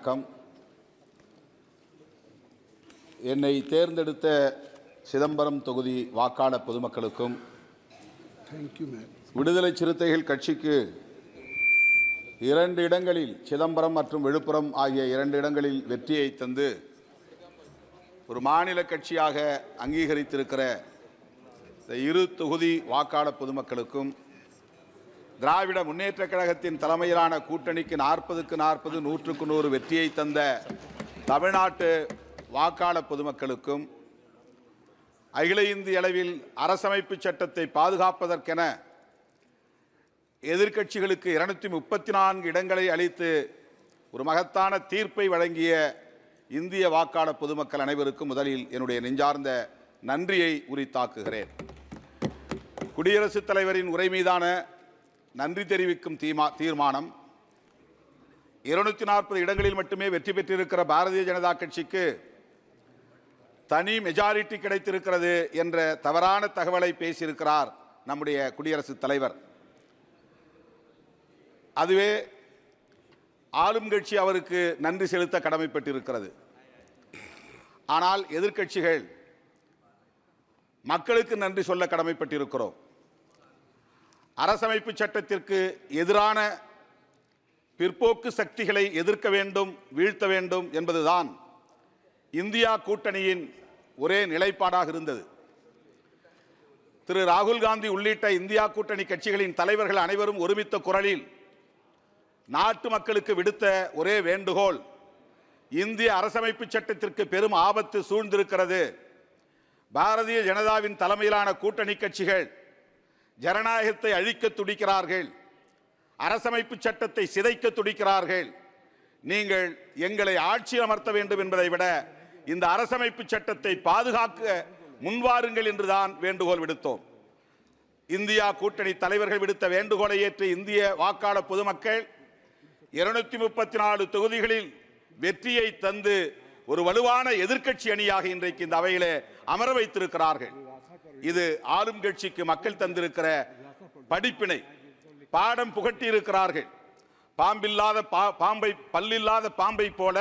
வணக்கம். என்னை தேர்ந்தெடுத்த சிதம்பரம் தொகுதி வாக்காளர் பொதுமக்களுக்கும் விடுதலை சிறுத்தைகள் கட்சிக்கு 2 இடங்களில் சிதம்பரம் மற்றும் விழுப்புரம் ஆகிய 2 இடங்களில் வெற்றியை தந்து ஒரு மாநில கட்சியாக அங்கீகரித்திருக்கிற இந்த இரு தொகுதி வாக்காளர் பொதுமக்களுக்கும் திராவிட முன்னேற்றக் கழகத்தின் தலைமையிலான கூட்டணிக்கு 40க்கு 40 100க்கு 100 வெற்றியை தந்த தமிழ்நாட்டு வாக்காளர் பொதுமக்களுக்கும் அகில இந்திய அளவில் அரசமைப்பு சட்டத்தை பாதுகாப்பதற்கென எதிர்க்கட்சிகளுக்கு 234 இடங்களை அளித்து ஒரு மகத்தான தீர்ப்பை வழங்கிய இந்திய வாக்காளர் பொதுமக்கள் அனைவருக்கும் முதலில் என்னுடைய நெஞ்சார்ந்த நன்றியை உரித்தாக்குகிறேன். குடியரசுத் தலைவரின் உரை மீதான நன்றி தெரிவிக்கும் தீர்மானம் 240 இடங்களில் மட்டுமே வெற்றி பெற்றிருக்கிற பாரதிய ஜனதா கட்சிக்கு தனி மெஜாரிட்டி கிடைத்திருக்கிறது என்ற தவறான தகவலை பேசியிருக்கிறார் நம்முடைய குடியரசுத் தலைவர். அதுவே ஆளும் கட்சி அவருக்கு நன்றி செலுத்த கடமைப்பட்டிருக்கிறது. ஆனால் எதிர்க்கட்சிகள் மக்களுக்கு நன்றி சொல்ல கடமைப்பட்டிருக்கிறோம். அரசமைப்பு சட்டத்திற்கு எதிரான பிற்போக்கு சக்திகளை எதிர்க்க வேண்டும், வீழ்த்த வேண்டும் என்பதுதான் இந்தியா கூட்டணியின் ஒரே நிலைப்பாடாக இருந்தது. திரு ராகுல் காந்தி உள்ளிட்ட இந்தியா கூட்டணி கட்சிகளின் தலைவர்கள் அனைவரும் ஒருமித்த குரலில் நாட்டு மக்களுக்கு விடுத்த ஒரே வேண்டுகோள், இந்திய அரசமைப்பு சட்டத்திற்கு பெரும் ஆபத்து சூழ்ந்திருக்கிறது. பாரதிய ஜனதாவின் தலைமையிலான கூட்டணி கட்சிகள் ஜனநாயகத்தை அழிக்க துடிக்கிறார்கள், அரசமைப்பு சட்டத்தை சிதைக்க துடிக்கிறார்கள். நீங்கள் எங்களை ஆட்சி அமர்த்த வேண்டும் என்பதை விட இந்த அரசமைப்பு சட்டத்தை பாதுகாக்க முன்வாருங்கள் என்றுதான் வேண்டுகோள் விடுத்தோம். இந்தியா கூட்டணி தலைவர்கள் விடுத்த வேண்டுகோளை ஏற்று இந்திய வாக்காளர் பொதுமக்கள் 234 தொகுதிகளில் வெற்றியை தந்து ஒரு வலுவான எதிர்க்கட்சி அணியாக இன்றைக்கு இந்த அவையிலே அமர வைத்திருக்கிறார்கள். இது ஆளும் கட்சிக்கு மக்கள் தந்திருக்கிற படிப்பினை, பாடம் புகட்டி இருக்கிறார்கள். பாம்பில்லாத பாம்பை, பல்லில்லாத பாம்பை போல,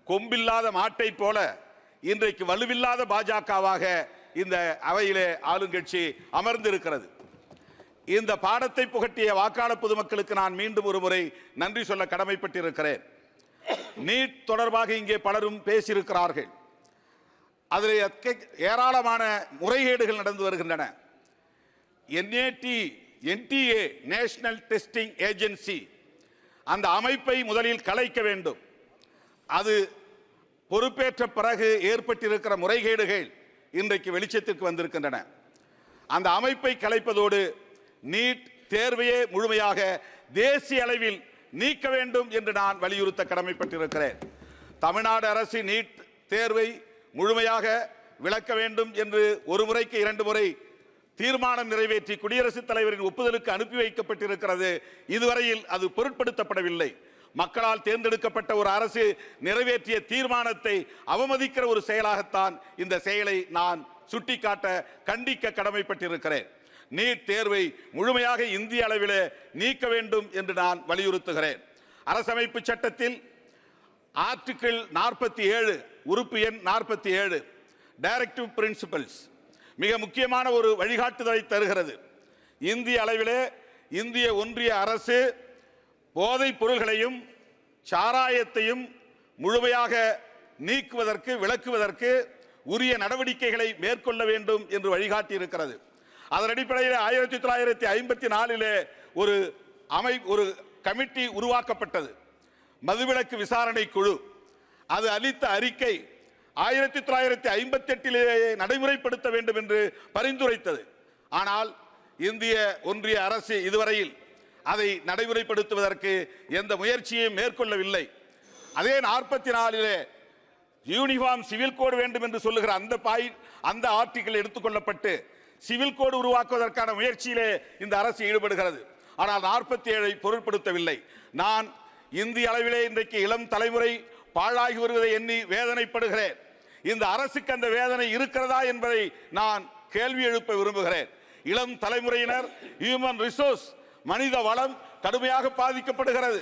கொம்பில்லாத மாட்டை போல இன்றைக்கு வலுவில்லாத பாஜகவாக இந்த அவையிலே ஆளுங்கட்சி அமர்ந்திருக்கிறது. இந்த பாடத்தை புகட்டிய வாக்காளர் பொதுமக்களுக்கு நான் மீண்டும் ஒரு முறை நன்றி சொல்ல கடமைப்பட்டிருக்கிறேன். நீட் தொடர்பாக இங்கே பலரும் பேசியிருக்கிறார்கள். அதில் ஏராளமான முறைகேடுகள் நடந்து வருகின்றன. NTA நேஷனல் டெஸ்டிங் ஏஜென்சி அந்த அமைப்பை முதலில் கலைக்க வேண்டும். அது பொறுப்பேற்ற பிறகு ஏற்பட்டிருக்கிற முறைகேடுகள் இன்றைக்கு வெளிச்சத்திற்கு வந்திருக்கின்றன. அந்த அமைப்பை கலைப்பதோடு நீட் தேர்வையே முழுமையாக தேசிய அளவில் நீக்க வேண்டும் என்று நான் வலியுறுத்த கடமைப்பட்டிருக்கிறேன். தமிழ்நாடு அரசு நீட் தேர்வை முழுமையாக விளக்க வேண்டும் என்று ஒரு முறைக்கு 2 முறை தீர்மானம் நிறைவேற்றி குடியரசுத் தலைவரின் ஒப்புதலுக்கு அனுப்பி வைக்கப்பட்டிருக்கிறது. இதுவரையில் அது பொருட்படுத்தப்படவில்லை. மக்களால் தேர்ந்தெடுக்கப்பட்ட ஒரு அரசு நிறைவேற்றிய தீர்மானத்தை அவமதிக்கிற ஒரு செயலாகத்தான் இந்த செயலை நான் சுட்டிக்காட்ட, கண்டிக்க கடமைப்பட்டிருக்கிறேன். நீட் தேர்வை முழுமையாக இந்திய அளவில் நீக்க வேண்டும் என்று நான் வலியுறுத்துகிறேன். அரசமைப்பு சட்டத்தில் ஆர்டிகிள் 47 உறுப்பு எண் 47 டைரக்டிவ் பிரின்சிபல்ஸ் மிக முக்கியமான ஒரு வழிகாட்டுதலை தருகிறது. இந்திய அளவிலே இந்திய ஒன்றிய அரசு போதைப் பொருள்களையும் சாராயத்தையும் முழுமையாக நீக்குவதற்கு, விளக்குவதற்கு உரிய நடவடிக்கைகளை மேற்கொள்ள வேண்டும் என்று வழிகாட்டி இருக்கிறது. அதன் அடிப்படையில் 1954 ஒரு கமிட்டி உருவாக்கப்பட்டது, மதுவிலக்கு விசாரணை குழு. அது அளித்த அறிக்கை 1958 நடைமுறைப்படுத்த வேண்டும் என்று பரிந்துரைத்தது. ஆனால் இந்திய ஒன்றிய அரசு இதுவரையில் அதை நடைமுறைப்படுத்துவதற்கு எந்த முயற்சியையும் மேற்கொள்ளவில்லை. அதே 44 யூனிஃபார்ம் சிவில் கோடு வேண்டும் என்று சொல்லுகிற அந்த ஆர்டிகிள் எடுத்துக்கொள்ளப்பட்டு சிவில் கோடு உருவாக்குவதற்கான முயற்சியிலே இந்த அரசு ஈடுபடுகிறது. ஆனால் 47 பொருட்படுத்தவில்லை. நான் இந்திய அளவிலே இன்றைக்கு இளம் தலைமுறை பாழாகி வருவதை எண்ணி வேதனைப்படுகிறேன். இந்த அரசுக்கு அந்த வேதனை இருக்கிறதா என்பதை நான் கேள்வி எழுப்ப விரும்புகிறேன். இளம் தலைமுறையினர், ஹியூமன் ரிசோர்ஸ், மனித வளம் கடுமையாக பாதிக்கப்படுகிறது.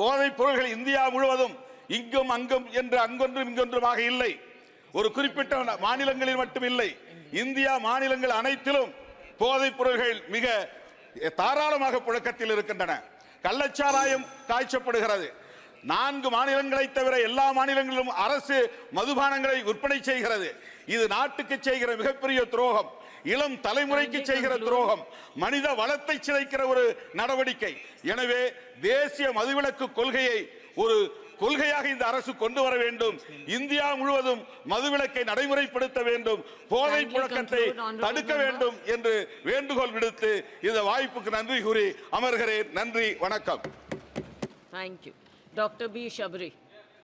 போதைப் பொருள்கள் இந்தியா முழுவதும் இங்கும் அங்கும் என்று அங்கொன்றும் இங்கொன்றுமாக இல்லை. ஒரு குறிப்பிட்ட மாநிலங்களில் மட்டும் இல்லை, இந்தியா மாநிலங்கள் அனைத்திலும் போதைப் பொருள்கள் மிக தாராளமாக புழக்கத்தில் இருக்கின்றன. கள்ளச்சாராயம் காய்ச்சப்படுகிறது. 4 மாநிலங்களை தவிர எல்லா மாநிலங்களிலும் அரசு மதுபானங்களை விற்பனை செய்கிறது. இது நாட்டுக்கு செய்கிற மிகப்பெரிய துரோகம், இளம் தலைமுறைக்கு செய்கிற துரோகம், மனித வளத்தை சிதைக்கிற ஒரு நடவடிக்கை. எனவே தேசிய மதுவிலக்கு கொள்கையை ஒரு கொள்கையாக இந்த அரசு கொண்டு வர வேண்டும். இந்தியா முழுவதும் மதுவிலக்கை நடைமுறைப்படுத்த வேண்டும், போதை புழக்கத்தை தடுக்க வேண்டும் என்று வேண்டுகோள் விடுத்து இந்த வாய்ப்புக்கு நன்றி கூறி அமர்கிறேன். நன்றி, வணக்கம். Thank you. Dr. B. Shabri.